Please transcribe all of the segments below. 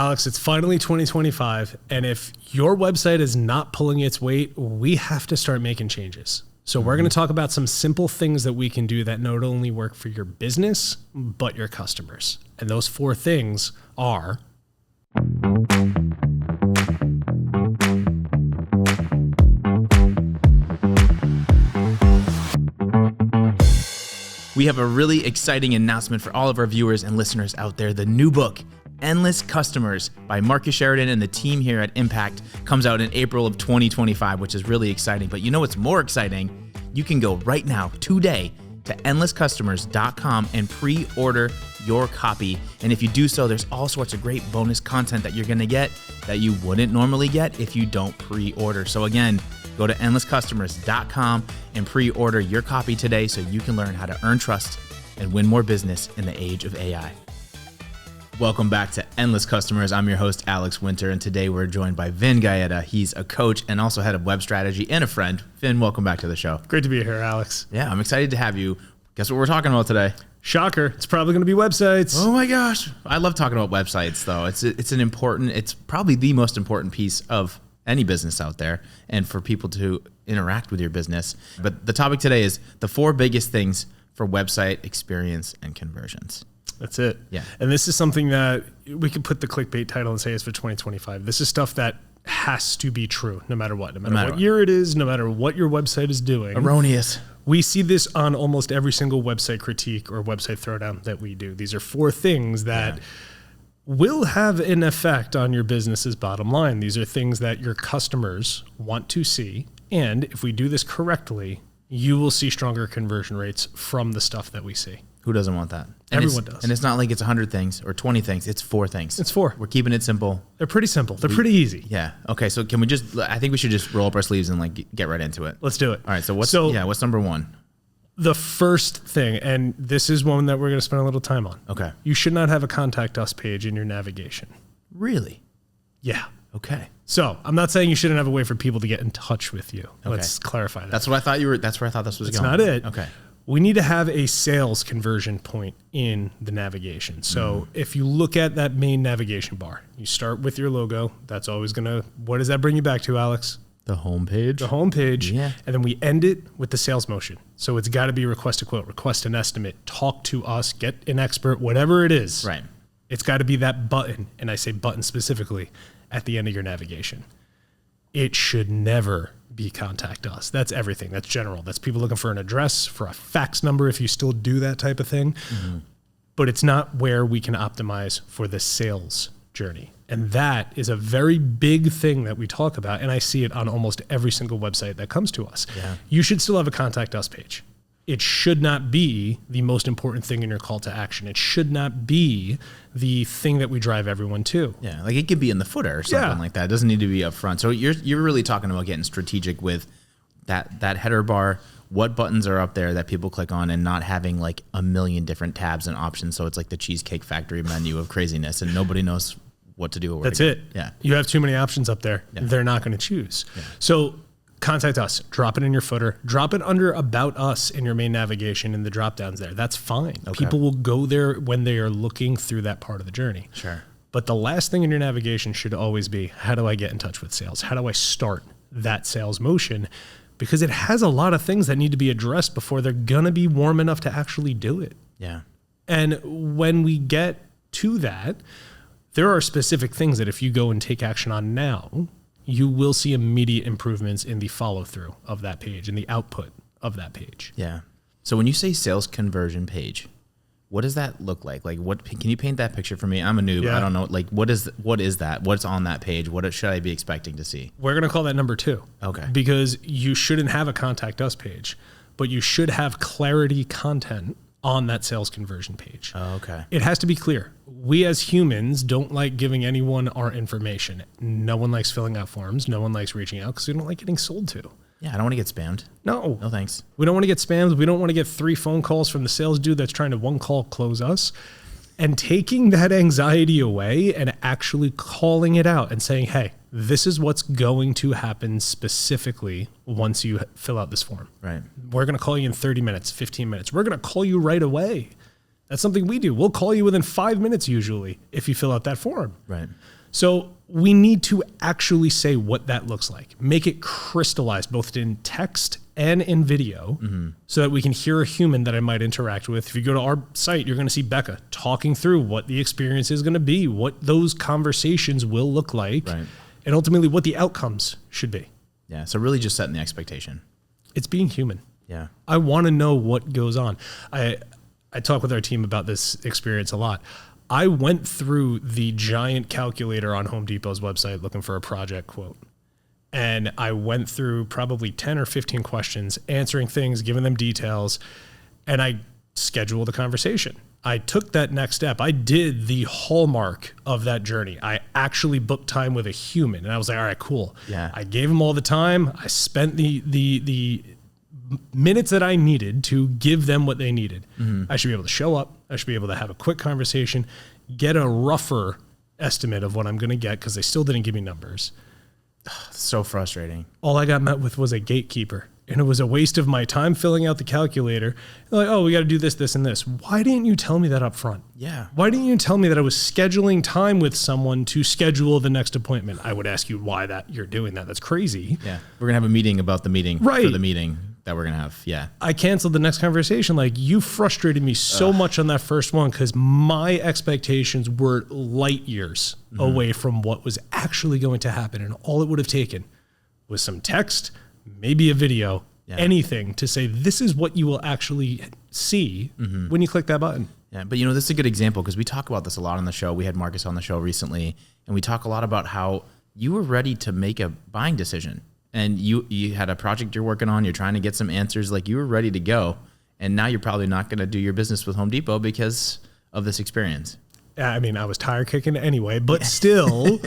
Alex, it's finally 2025, and if your website is not pulling its weight, we have to start making changes. So we're going to talk about some simple things that we can do that not only work for your business, but your customers. And those 4 things are... We have a really exciting announcement for all of our viewers and listeners out there. The new book, Endless Customers by Marcus Sheridan and the team here at Impact, comes out in April of 2025, which is really exciting. But you know what's more exciting? You can go right now, today, to endlesscustomers.com and pre-order your copy. And if you do so, there's all sorts of great bonus content that you're going to get that you wouldn't normally get if you don't pre-order. So again, go to endlesscustomers.com and pre-order your copy today so you can learn how to earn trust and win more business in the age of AI. Welcome back to Endless Customers. I'm your host, Alex Winter, and today we're joined by Vin Gaeta. He's a coach and also head of web strategy and a friend. Vin, welcome back to the show. Great to be here, Alex. Yeah, I'm excited to have you. Guess what we're talking about today? Shocker. It's probably going to be websites. Oh my gosh. I love talking about websites, though. It's probably the most important piece of any business out there and for people to interact with your business. But the topic today is the 4 biggest things for website experience and conversions. That's it. Yeah. And this is something that we could put the clickbait title and say it's for 2025. This is stuff that has to be true no matter what. No matter what year it is, no matter what your website is doing. Erroneous. We see this on almost every single website critique or website throwdown that we do. These are 4 things that will have an effect on your business's bottom line. These are things that your customers want to see. And if we do this correctly, you will see stronger conversion rates from the stuff that we see. Who doesn't want that? Everyone does. And it's not like it's 100 things or 20 things. It's 4 things. It's 4. We're keeping it simple. They're pretty simple. They're pretty easy. Yeah. Okay. So can we I think we should just roll up our sleeves and get right into it. Let's do it. All right. So what's number 1? The first thing, and this is one that we're going to spend a little time on. Okay. You should not have a contact us page in your navigation. Really? Yeah. Okay. So I'm not saying you shouldn't have a way for people to get in touch with you. Okay. Let's clarify that. That's what I thought that's where I thought this was going. That's not it. Okay. We need to have a sales conversion point in the navigation. So if you look at that main navigation bar, you start with your logo. That's always what does that bring you back to, Alex? The homepage. The homepage. Yeah. And then we end it with the sales motion. So it's got to be request a quote, request an estimate, talk to us, get an expert, whatever it is. Right. It's got to be that button. And I say button specifically at the end of your navigation. It should never be contact us. That's everything. That's general. That's people looking for an address, for a fax number, if you still do that type of thing. Mm-hmm. But it's not where we can optimize for the sales journey. And that is a very big thing that we talk about. And I see it on almost every single website that comes to us. Yeah. You should still have a contact us page. It should not be the most important thing in your call to action. It should not be the thing that we drive everyone to. Yeah, like it could be in the footer or something like that. It doesn't need to be up front. So you're really talking about getting strategic with that header bar, what buttons are up there that people click on, and not having like a million different tabs and options. So it's like the Cheesecake Factory menu of craziness and nobody knows what to do. Or That's it. Yeah. You have too many options up there. Yeah. They're not going to choose. Yeah. So contact us, drop it in your footer, drop it under about us in your main navigation in the drop downs there. That's fine. Okay. People will go there when they are looking through that part of the journey. Sure. But the last thing in your navigation should always be, how do I get in touch with sales? How do I start that sales motion? Because it has a lot of things that need to be addressed before they're going to be warm enough to actually do it. Yeah. And when we get to that, there are specific things that if you go and take action on now, you will see immediate improvements in the follow through of that page and the output of that page. Yeah. So when you say sales conversion page, what does that look like? Like, what can you paint that picture for me? I'm a noob. Yeah. I don't know. Like, what is that? What's on that page? What should I be expecting to see? We're going to call that number 2. Okay. Because you shouldn't have a contact us page, but you should have clarity content on that sales conversion page. Oh, okay. It has to be clear. We as humans don't like giving anyone our information. No one likes filling out forms. No one likes reaching out because we don't like getting sold to. Yeah, I don't want to get spammed. No. No thanks. We don't want to get spammed. We don't want to get 3 phone calls from the sales dude that's trying to one call close us. And taking that anxiety away and actually calling it out and saying, hey, this is what's going to happen specifically once you fill out this form. Right. We're going to call you in 30 minutes, 15 minutes. We're going to call you right away. That's something we do. We'll call you within 5 minutes usually if you fill out that form. Right. So we need to actually say what that looks like. Make it crystallized both in text and in video so that we can hear a human that I might interact with. If you go to our site, you're going to see Becca talking through what the experience is going to be, what those conversations will look like, and ultimately what the outcomes should be. Yeah. So really just setting the expectation. It's being human. Yeah. I want to know what goes on. I talk with our team about this experience a lot. I went through the giant calculator on Home Depot's website looking for a project quote. And I went through probably 10 or 15 questions, answering things, giving them details, and I scheduled a conversation. I took that next step. I did the hallmark of that journey. I actually booked time with a human, and I was like, all right, cool. Yeah. I gave them all the time. I spent the minutes that I needed to give them what they needed. I should be able to show up. I should be able to have a quick conversation, get a rougher estimate of what I'm going to get because they still didn't give me numbers. So frustrating. All I got met with was a gatekeeper, and it was a waste of my time filling out the calculator. They're like, oh, we got to do this, this, and this. Why didn't you tell me that up front? Yeah. Why didn't you tell me that I was scheduling time with someone to schedule the next appointment? I would ask you why that you're doing that. That's crazy. Yeah. We're going to have a meeting about the meeting for the meeting that we're going to have. Yeah. I canceled the next conversation. Like, you frustrated me so much on that first one because my expectations were light years away from what was actually going to happen. And all it would have taken was some text, maybe a video, anything to say, this is what you will actually see when you click that button. Yeah. But this is a good example because we talk about this a lot on the show. We had Marcus on the show recently, and we talk a lot about how you were ready to make a buying decision. And you had a project you're working on, you're trying to get some answers, like you were ready to go. And now you're probably not going to do your business with Home Depot because of this experience. I mean, I was tire kicking anyway, but still,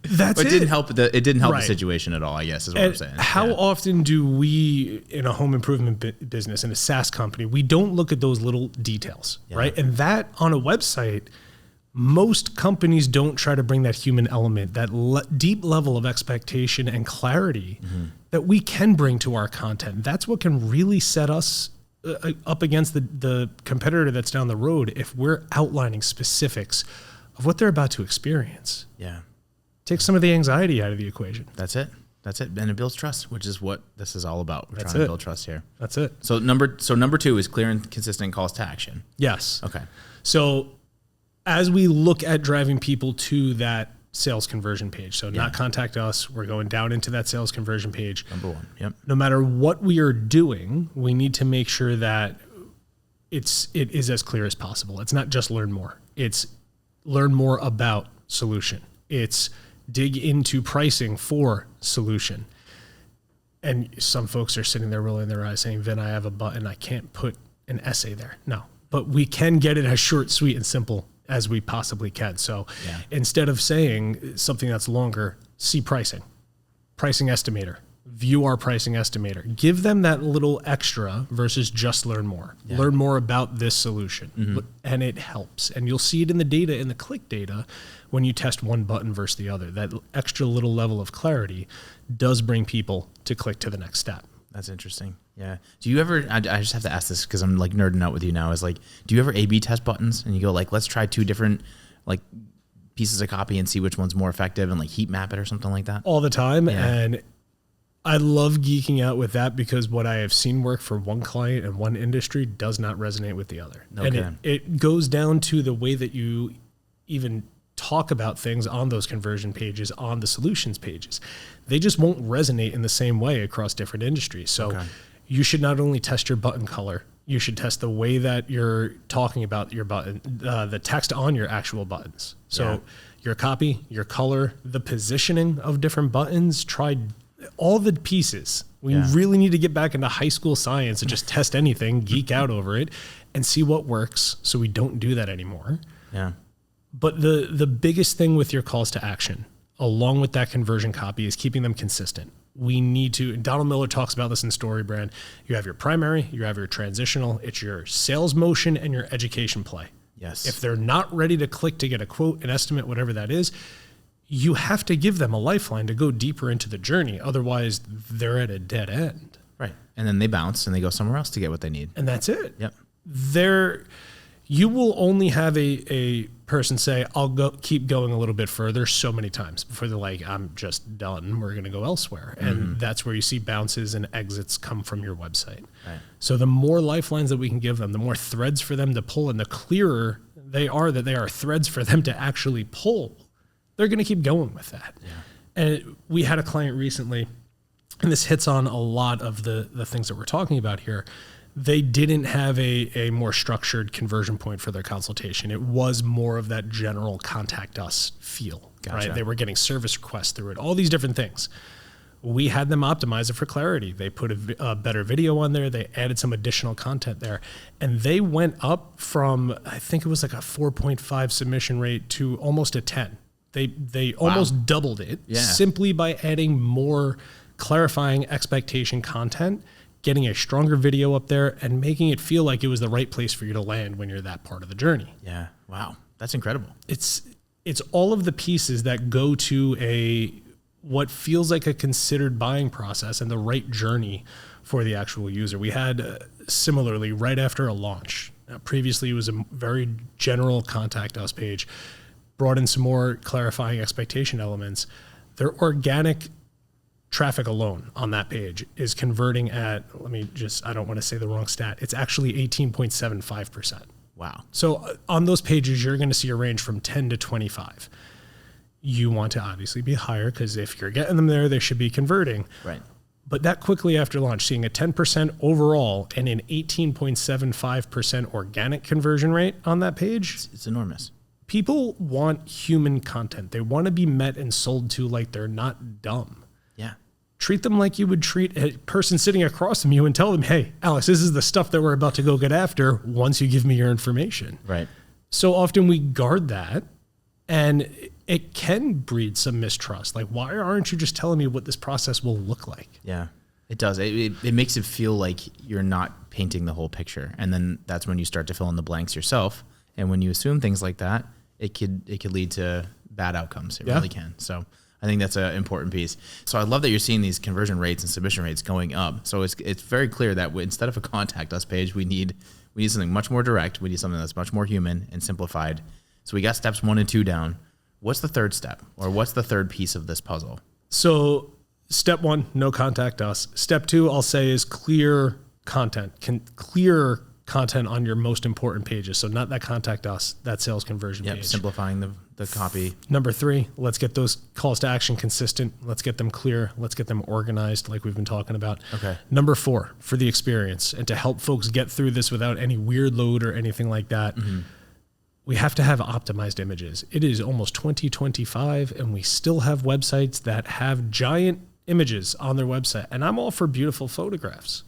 that's but it. It didn't help the situation at all, I guess, is what I'm saying. How often do we, in a home improvement business, in a SaaS company, we don't look at those little details, right? And that on a website, most companies don't try to bring that human element, that deep level of expectation and clarity that we can bring to our content. That's what can really set us up against the competitor that's down the road if we're outlining specifics of what they're about to experience. Yeah. Take some of the anxiety out of the equation. That's it. And it builds trust, which is what this is all about. We're trying to build trust here. That's it. So number 2 is clear and consistent calls to action. Yes. Okay. So as we look at driving people to that sales conversion page, so not contact us, we're going down into that sales conversion page. Number 1. Yep. No matter what we are doing, we need to make sure that it is as clear as possible. It's not just learn more. It's learn more about solution. It's dig into pricing for solution. And some folks are sitting there rolling their eyes saying, Vin, I have a button. I can't put an essay there. No, but we can get it as short, sweet, and simple as we possibly can. So instead of saying something that's longer, see pricing estimator, view our pricing estimator, give them that little extra versus just learn more. Learn more about this solution. And it helps. And you'll see it in the data, in the click data, when you test one button versus the other. That extra little level of clarity does bring people to click to the next step. That's interesting. Yeah. Do you ever, I just have to ask this because I'm like nerding out with you now, is like, do you ever A/B test buttons and you go like, let's try 2 different like pieces of copy and see which one's more effective and like heat map it or something like that? All the time. Yeah. And I love geeking out with that because what I have seen work for one client and one industry does not resonate with the other. Okay. And it goes down to the way that you even talk about things on those conversion pages, on the solutions pages. They just won't resonate in the same way across different industries. So you should not only test your button color, you should test the way that you're talking about your button, the text on your actual buttons. So your copy, your color, the positioning of different buttons, try all the pieces. We really need to get back into high school science and just test anything, geek out over it, and see what works so we don't do that anymore. Yeah. But the biggest thing with your calls to action, along with that conversion copy, is keeping them consistent. We need to, Donald Miller talks about this in StoryBrand. You have your primary, you have your transitional, it's your sales motion and your education play. Yes. If they're not ready to click to get a quote, an estimate, whatever that is, you have to give them a lifeline to go deeper into the journey. Otherwise, they're at a dead end. Right. And then they bounce and they go somewhere else to get what they need. And that's it. Yep. you will only have a person say, I'll keep going a little bit further so many times before they're like, I'm just done. We're going to go elsewhere. And that's where you see bounces and exits come from your website. Right. So the more lifelines that we can give them, the more threads for them to pull, and the clearer they are that they are threads for them to actually pull, they're going to keep going with that. Yeah. And we had a client recently, and this hits on a lot of the things that we're talking about here. They didn't have a more structured conversion point for their consultation. It was more of that general contact us feel, right? They were getting service requests through it, all these different things. We had them optimize it for clarity. They put a better video on there. They added some additional content there. And they went up from, I think it was like a 4.5 submission rate to almost a 10. They almost doubled it simply by adding more clarifying expectation content, getting a stronger video up there, and making it feel like it was the right place for you to land when you're that part of the journey. Yeah. Wow. That's incredible. It's all of the pieces that go to what feels like a considered buying process and the right journey for the actual user. We had similarly right after a launch. Previously, it was a very general contact us page, brought in some more clarifying expectation elements. Their organic traffic alone on that page is converting at, I don't want to say the wrong stat. It's actually 18.75%. Wow. So on those pages, you're going to see a range from 10 to 25. You want to obviously be higher because if you're getting them there, they should be converting. Right. But that quickly after launch, seeing a 10% overall and an 18.75% organic conversion rate on that page. It's enormous. People want human content. They want to be met and sold to like they're not dumb. Yeah. Treat them like you would treat a person sitting across from you and tell them, hey, Alex, this is the stuff that we're about to go get after once you give me your information. Right. So often we guard that, and it can breed some mistrust. Like, why aren't you just telling me what this process will look like? Yeah, it does. It makes it feel like you're not painting the whole picture. And then that's when you start to fill in the blanks yourself. And when you assume things like that, it could lead to bad outcomes. It really can. So I think that's an important piece. So I love that you're seeing these conversion rates and submission rates going up. So it's very clear that instead of a contact us page, we need something much more direct. We need something that's much more human and simplified. So we got steps 1 and 2 down. What's the third step, or what's the third piece of this puzzle? So step 1, no contact us. Step 2, I'll say, is clear content. Clear content on your most important pages. So not that contact us, that sales conversion page. Simplifying the copy. Number 3, let's get those calls to action consistent. Let's get them clear. Let's get them organized like we've been talking about. Okay. Number 4, for the experience and to help folks get through this without any weird load or anything like that, we have to have optimized images. It is almost 2025 and we still have websites that have giant images on their website. And I'm all for beautiful photographs,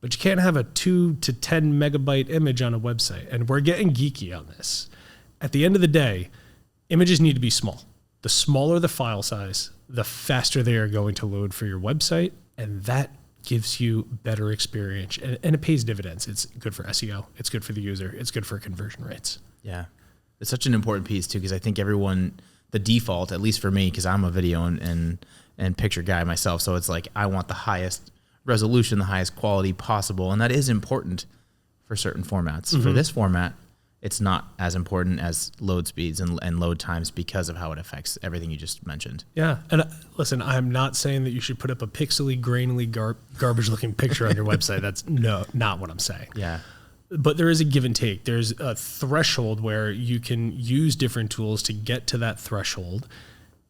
but you can't have a 2 to 10 megabyte image on a website. And we're getting geeky on this. At the end of the day, images need to be small. The smaller the file size, the faster they are going to load for your website. And that gives you better experience, and it pays dividends. It's good for SEO. It's good for the user. It's good for conversion rates. Yeah. It's such an important piece too, because I think everyone, the default, at least for me, because I'm a video and picture guy myself. So it's like, I want the highest resolution, the highest quality possible. And that is important for certain formats. For this format, it's not as important as load speeds and load times because of how it affects everything you just mentioned. Yeah. And listen, I'm not saying that you should put up a pixely, grainy, garbage looking picture on your website. That's not what I'm saying. Yeah. But there is a give and take. There's a threshold where you can use different tools to get to that threshold,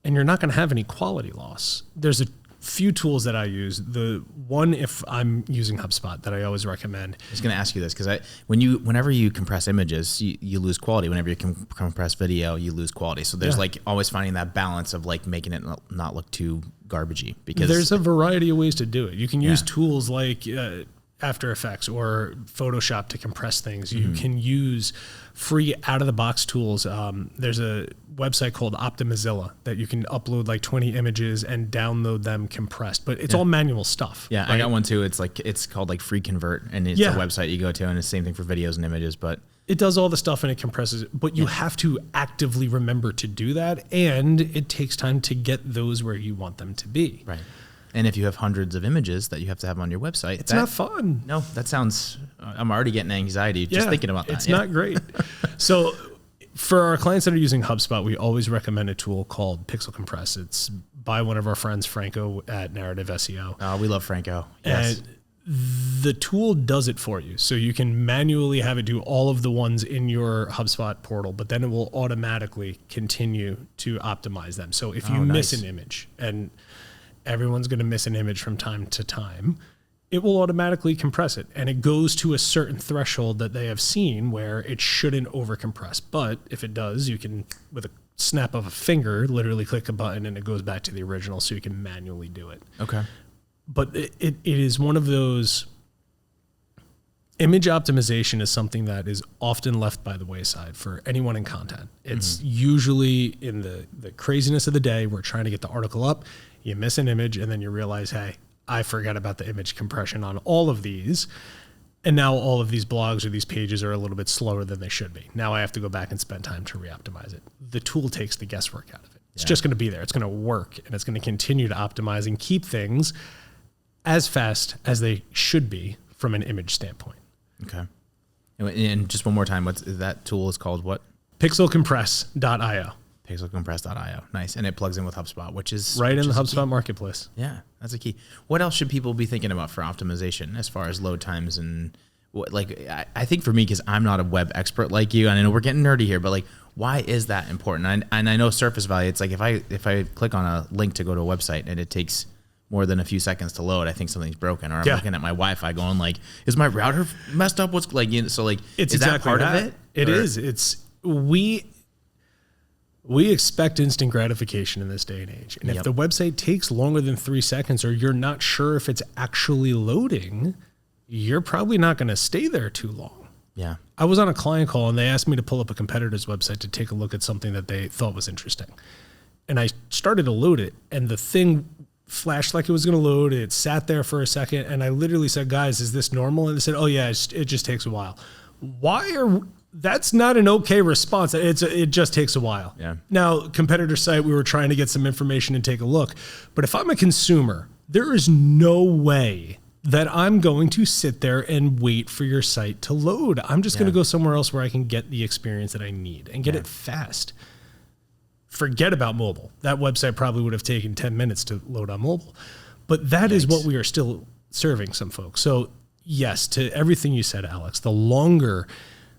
and you're not going to have any quality loss. There's a few tools that I use. The one, if I'm using HubSpot, that I always recommend. I was going to ask you this because whenever you compress images, you lose quality. Whenever you compress video, you lose quality. So there's like always finding that balance of like making it not look too garbagey. Because there's a variety of ways to do it. You can use tools like After Effects or Photoshop to compress things. You can use free out-of-the-box tools. There's a website called Optimizilla that you can upload like 20 images and download them compressed, but it's all manual stuff. Yeah, right? I got one too. It's called like Free Convert, and it's a website you go to, and it's the same thing for videos and images, but it does all the stuff and it compresses it, but you have to actively remember to do that, and it takes time to get those where you want them to be. Right. And if you have hundreds of images that you have to have on your website, it's not fun. No, that sounds, I'm already getting anxiety just thinking about that. It's not great. So for our clients that are using HubSpot, we always recommend a tool called Pixel Compress. It's by one of our friends, Franco at Narrative SEO. Oh, we love Franco. Yes. And the tool does it for you. So you can manually have it do all of the ones in your HubSpot portal, but then it will automatically continue to optimize them. So if you miss an image, and everyone's going to miss an image from time to time, it will automatically compress it. And it goes to a certain threshold that they have seen where it shouldn't overcompress. But if it does, you can, with a snap of a finger, literally click a button and it goes back to the original, so you can manually do it. Okay. But it is one of those, image optimization is something that is often left by the wayside for anyone in content. It's usually in the craziness of the day, we're trying to get the article up, you miss an image, and then you realize, hey, I forgot about the image compression on all of these. And now all of these blogs or these pages are a little bit slower than they should be. Now I have to go back and spend time to re-optimize it. The tool takes the guesswork out of it. It's just going to be there. It's going to work, and it's going to continue to optimize and keep things as fast as they should be from an image standpoint. Okay. And just one more time, that tool is called what? Pixelcompress.io. Pixelcompress.io. Nice. And it plugs in with HubSpot, which is right in the HubSpot marketplace. Yeah, that's a key. What else should people be thinking about for optimization as far as load times and what, like, I think for me, because I'm not a web expert like you, and I know we're getting nerdy here, but like, why is that important? And I know surface value, it's like if I click on a link to go to a website and it takes more than a few seconds to load, I think something's broken. Or I'm looking at my Wi-Fi going like, is my router messed up? What's like, so like, it's is exactly that part of it? It is. It's, we expect instant gratification in this day and age. And if the website takes longer than 3 seconds, or you're not sure if it's actually loading, you're probably not going to stay there too long. Yeah. I was on a client call and they asked me to pull up a competitor's website to take a look at something that they thought was interesting. And I started to load it, and the thing flashed like it was going to load. It sat there for a second, and I literally said, guys, is this normal? And they said, oh yeah, it just takes a while. That's not an okay response. It just takes a while. Yeah. Now, competitor site, we were trying to get some information and take a look. But if I'm a consumer, there is no way that I'm going to sit there and wait for your site to load. I'm just going to go somewhere else where I can get the experience that I need and get it fast. Forget about mobile. That website probably would have taken 10 minutes to load on mobile. But that is what we are still serving some folks. So yes, to everything you said, Alex, the longer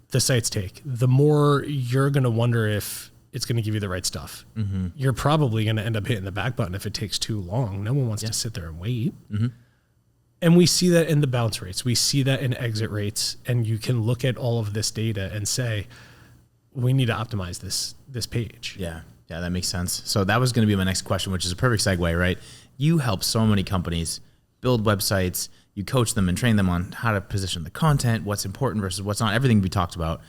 the sites take, the more you're going to wonder if it's going to give you the right stuff. Mm-hmm. You're probably going to end up hitting the back button if it takes too long. No one wants to sit there and wait. Mm-hmm. And we see that in the bounce rates. We see that in exit rates. And you can look at all of this data and say, we need to optimize this page. Yeah. Yeah, that makes sense. So that was going to be my next question, which is a perfect segue, right? You help so many companies build websites. You coach them and train them on how to position the content, what's important versus what's not, everything we talked about.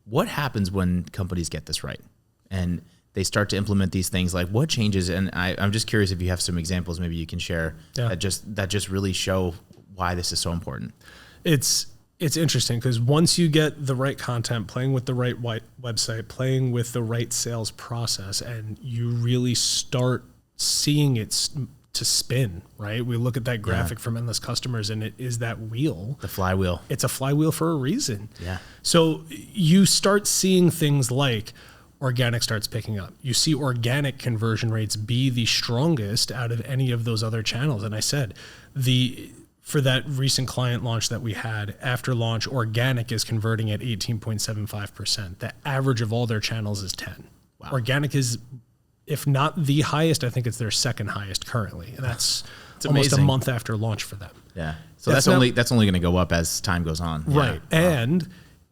What happens when companies get this right and they start to implement these things? Like, what changes? And I'm just curious if you have some examples maybe you can share that just really show why this is so important. It's interesting because once you get the right content, playing with the right website, playing with the right sales process, and you really start seeing it to spin, right? We look at that graphic from Endless Customers, and it is that wheel. The flywheel. It's a flywheel for a reason. Yeah. So you start seeing things like organic starts picking up. You see organic conversion rates be the strongest out of any of those other channels. And I said, for that recent client launch that we had, after launch, organic is converting at 18.75%. The average of all their channels is 10. Wow. Organic is, if not the highest, I think it's their second highest currently. And that's almost a month after launch for them. Yeah. So that's only going to go up as time goes on. Right. Yeah. And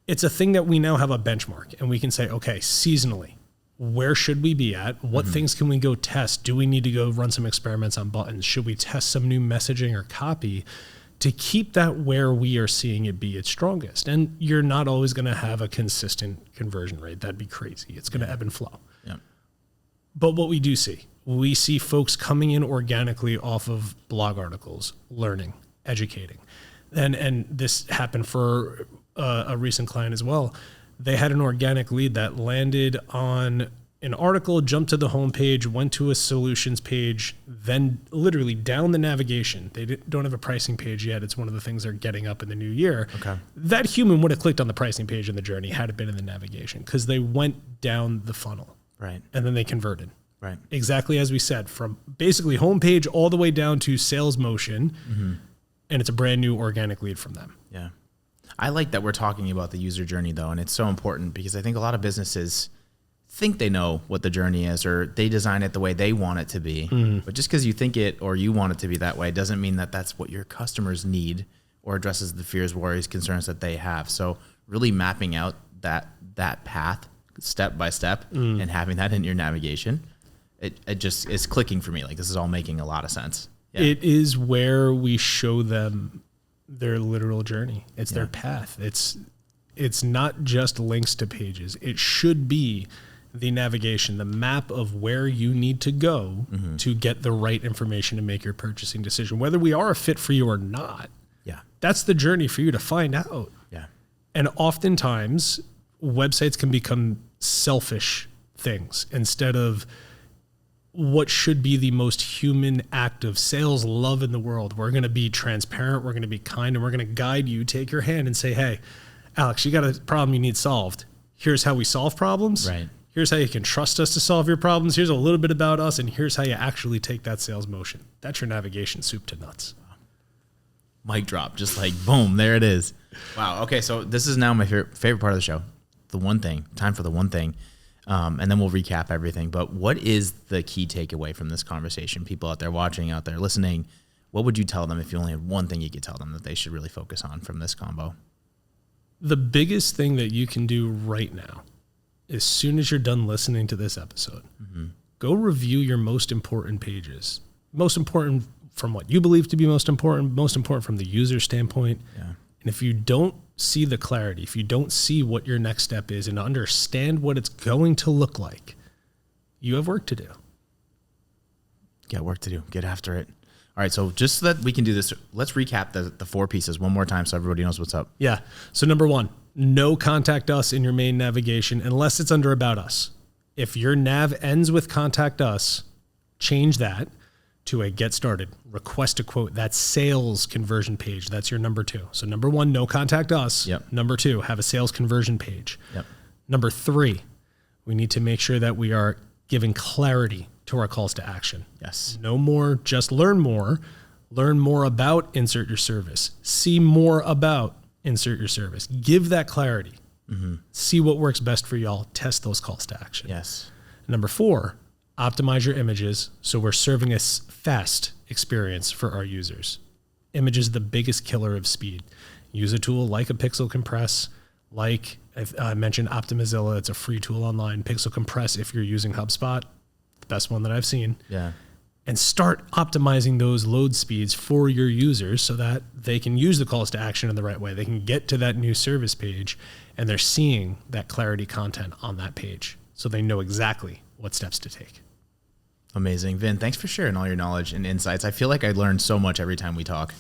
it's a thing that we now have a benchmark, and we can say, okay, seasonally, where should we be at? What things can we go test? Do we need to go run some experiments on buttons? Should we test some new messaging or copy to keep that where we are seeing it be its strongest? And you're not always going to have a consistent conversion rate. That'd be crazy. It's going to ebb and flow. Yeah. But what we do see, we see folks coming in organically off of blog articles, learning, educating. And this happened for a recent client as well. They had an organic lead that landed on an article, jumped to the homepage, went to a solutions page, then literally down the navigation. They don't have a pricing page yet. It's one of the things they're getting up in the new year. Okay. That human would have clicked on the pricing page in the journey had it been in the navigation, because they went down the funnel. Right. And then they converted. Right. Exactly as we said, from basically homepage all the way down to sales motion. And it's a brand new organic lead from them. Yeah. I like that we're talking about the user journey, though, and it's so important because I think a lot of businesses think they know what the journey is, or they design it the way they want it to be. But just because you think it or you want it to be that way doesn't mean that that's what your customers need or addresses the fears, worries, concerns that they have. So really mapping out that path step by step and having that in your navigation, it just is clicking for me. Like, this is all making a lot of sense. Yeah. It is where we show them their literal journey. It's their path. It's not just links to pages. It should be the navigation, the map of where you need to go to get the right information to make your purchasing decision, whether we are a fit for you or not. Yeah. That's the journey for you to find out. Yeah. And oftentimes websites can become selfish things instead of what should be the most human act of sales love in the world. We're going to be transparent. We're going to be kind, and we're going to guide you, take your hand and say, hey, Alex, you got a problem you need solved. Here's how we solve problems. Right. Here's how you can trust us to solve your problems. Here's a little bit about us, and here's how you actually take that sales motion. That's your navigation soup to nuts. Mic drop, just like boom, there it is. Wow. Okay, so this is now my favorite part of the show. The one thing, time for the one thing. And then we'll recap everything. But what is the key takeaway from this conversation? People out there watching, out there listening, what would you tell them if you only had one thing you could tell them that they should really focus on from this combo? The biggest thing that you can do right now, as soon as you're done listening to this episode, go review your most important pages. Most important from what you believe to be most important from the user standpoint. Yeah. And if you don't see the clarity, if you don't see what your next step is and understand what it's going to look like, you have work to do. Got work to do. Get after it. All right, so just so that we can do this, let's recap the 4 pieces one more time so everybody knows what's up. Yeah. So number 1, no contact us in your main navigation unless it's under about us. If your nav ends with contact us, change that to a get started, request a quote. That's sales conversion page. That's your number 2. So number 1, no contact us. Yep. Number 2, have a sales conversion page. Yep. Number 3, we need to make sure that we are giving clarity to our calls to action. Yes. No more just learn more. Learn more about insert your service. See more about insert your service. Give that clarity. See what works best for y'all. Test those calls to action. Yes. Number 4, optimize your images so we're serving a fast experience for our users. Image is the biggest killer of speed. Use a tool like a Pixel Compress, like I mentioned Optimizilla. It's a free tool online. Pixel Compress, if you're using HubSpot, the best one that I've seen. Yeah. And start optimizing those load speeds for your users so that they can use the calls to action in the right way. They can get to that new service page and they're seeing that clarity content on that page so they know exactly what steps to take. Amazing. Vin, thanks for sharing all your knowledge and insights. I feel like I learn so much every time we talk.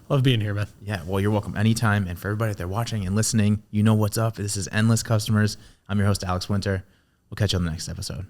Love being here, man. Yeah, well, you're welcome anytime. And for everybody out there watching and listening, you know what's up. This is Endless Customers. I'm your host, Alex Winter. We'll catch you on the next episode.